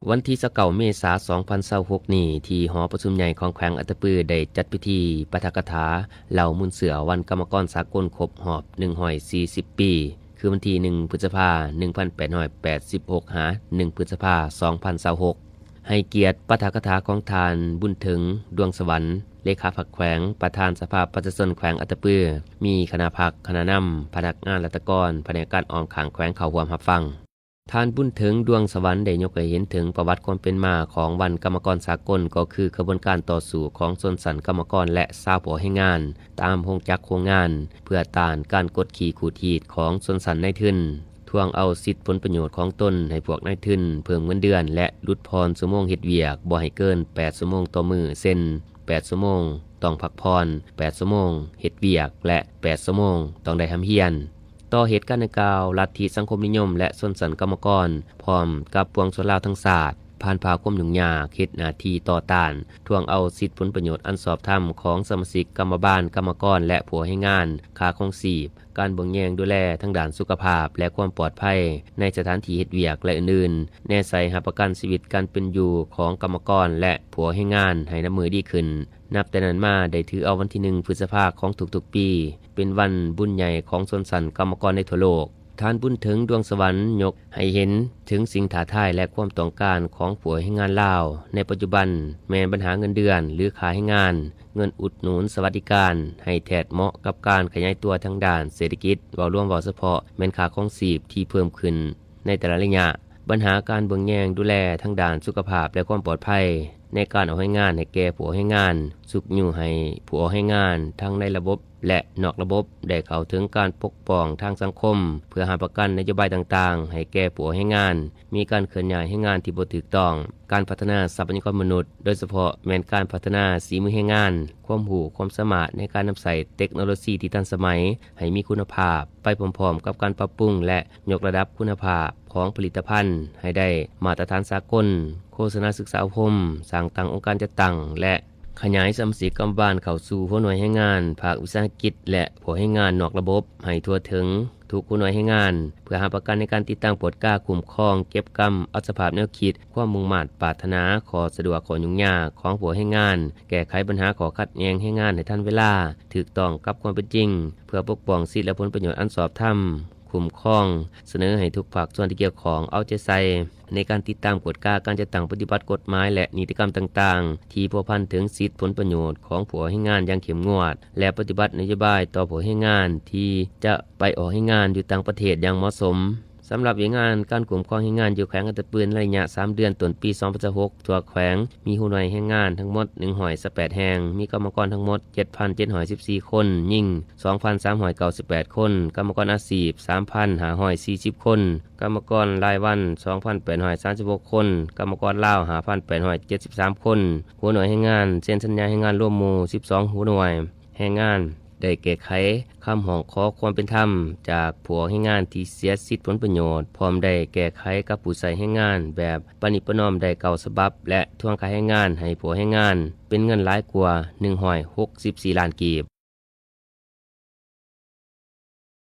วันที่29เมษายน2026นี้ที่หอประชุมใหญ่ของแขวงอัตตปือได้จัดพิธีปาฐกถาเหล่ามุนเสือวันกรรมกรสากลครบรอบ140ปีคือวันที่1พฤษภาคม1886หา1พฤษภาคม2026ให้เกียรติปาฐกถาของทานบุญถึงดวงสวรรค์เลขาผักแขวงประธานสภาประชาชนแขวงอัตตปือมีคณะผักคณะนำพนักงานรัฐกรแผนกการออมขังแขวงเข้าร่วมรับฟังท่านบุญถึงดวงสวรรค์ได้ยกให้เห็นถึงประวัติความเป็นมาของวันกรรมกรสากลก็คือกระบวนการต่อสู้ของชนชั้นกรรมกรและชาวผู้ให้งานตามโครงจักรโครงงานเพื่อต้านการกดขี่ขูดขีดของชนชั้นนายทุนทวงเอาสิทธิผลประโยชน์ของตนให้พวกนายทุนเพิ่มเงินเดือนและลดพรชั่วโมงเฮ็ดเวียกบ่ให้เกิน8ชั่วโมงต่อมื้อเช่น8ชั่วโมงต้องพักพร8ชั่วโมงเฮ็ดเวียกและ8ชั่วโมงต้องได้ทำเรียนต่อเหตุการณ์ดังกล่าวลัทธิสังคมนิยมและชนชั้นกรรมกรพร้อมกับปวงชนลาวทั้งชาติผ่านภาความยุ่งยากเฮ็ดหน้าที่ต่อต้านทวงเอาสิทธิผลประโยชน์อันชอบธรรมของสมาชิกกรรมบาลกรรมกรและผู้ให้งานค่าครองชีพการบ่งแยงดูแลทั้งด้านสุขภาพและความปลอดภัยในสถานที่เฮ็ดเวียกและอื่นๆแน่ใส่รับประกันชีวิตการเป็นอยู่ของกรรมกรและผู้ให้งานให้น้ำมือดีขึ้นนับแต่นั้นมาได้ถือเอาวันที่1พฤษภาคมของทุกๆปีเป็นวันบุญใหญ่ของชนชั้นกรรมกรในทั่วโลกท่านบุญถึงดวงสวรรค์ยกให้เห็นถึงสิ่งท้าทายและความต้องการของผู้ให้งานลาวในปัจจุบันแม้ปัญหาเงินเดือนหรือค่าให้งานเงินอุดหนุนสวัสดิการให้แทดเหมาะกับการขยายตัวทางด้านเศรษฐกิจเว้ารวมเว้าเฉพาะแม้นค่าครองชีพที่เพิ่มขึ้นในแต่ละระยะปัญหาการเบิ่งแยงดูแลทางด้านสุขภาพและความปลอดภัยในการเอาให้งานให้แก่ผู้ให้งานสุขอยู่ให้ผู้ให้งานทั้งในระบบและนอกระบบได้เข้าถึงการปกป้องทางสังคมเพื่อหาประกันนโยบายต่างๆให้แก่ผู้ให้งานมีการเคลื่อนย้ายให้งานที่บ่ถูกต้องการพัฒนาทรัพยากรมนุษย์โดยเฉพาะแม้นการพัฒนาฝีมือให้งานความรู้ความสามารถในการนำใช้เทคโนโลยีที่ทันสมัยให้มีคุณภาพไปพร้อมๆกับการปรับปรุงและยกระดับคุณภาพของผลิตภัณฑ์ให้ได้มาตรฐานสากลโฆษณาศึกษาอบรมสร้างตั้งองค์การจัดตั้งและขยายสมาชิกกรรมบาลเข้าสู่ผู้หน่วยให้งานภาควิสาหกิจและผู้ให้งานนอกระบบให้ทั่วถึงทุกผู้หน่วยให้งานเพื่อหาประกันในการติดตั้งโปรดกล้าคุ้มครองเก็บกรรมอัตสภาพแนวคิดความมุ่งมั่นปรารถนาขอสะดวกขอยุ่งยากของผู้ให้งานแก้ไขปัญหาขอขัดแย้งให้งานให้ทันเวลาถูกต้องกับความเป็นจริงเพื่อปกป้องสิทธิและผลประโยชน์อันชอบธรรมคุ้มครองเสนอให้ทุกภาคส่วนที่เกี่ยวข้องเอาใจใส่ในการติดตามกฎการจัดตั้งปฏิบัติกฎหมายและนิติกรรมต่างๆที่พัวพันถึงสิทธิผลประโยชน์ของผู้ให้งานอย่างเข้มงวดและปฏิบัตินโยบายต่อผู้ให้งานที่จะไปออกให้งานอยู่ต่างประเทศอย่างเหมาะสมสำหรับงานการคุ้มครองให้งานอยู่แขวงอัตตปือระยะ3เดือนต้นปี2026ทั่วแขวงมีผู้หน่วยให้งานทั้งหมด118แห่งมีกรรมกรทั้งหมด 7,714 คนหญิง 2,398 คนกรรมกรอาชีพ 3,540 คนกรรมกรรายวัน 2,836 คนกรรมกรลาว 5,873 คนหัวหน่วยให้งานเซ็นสัญญาให้งานร่วมหมู่12หัวหน่วยให้งานได้แก้ไขคำร้องขอความเป็นธรรมจากผู้ให้งานที่เสียสิทธิผลประโยชน์พร้อมได้แก้ไขกับผู้ใช้ให้งานแบบปณิประนอมได้9ฉบับและทวงค่าให้งานให้ผู้ให้งานเป็นเงินหลายกว่า164ล้านกีบ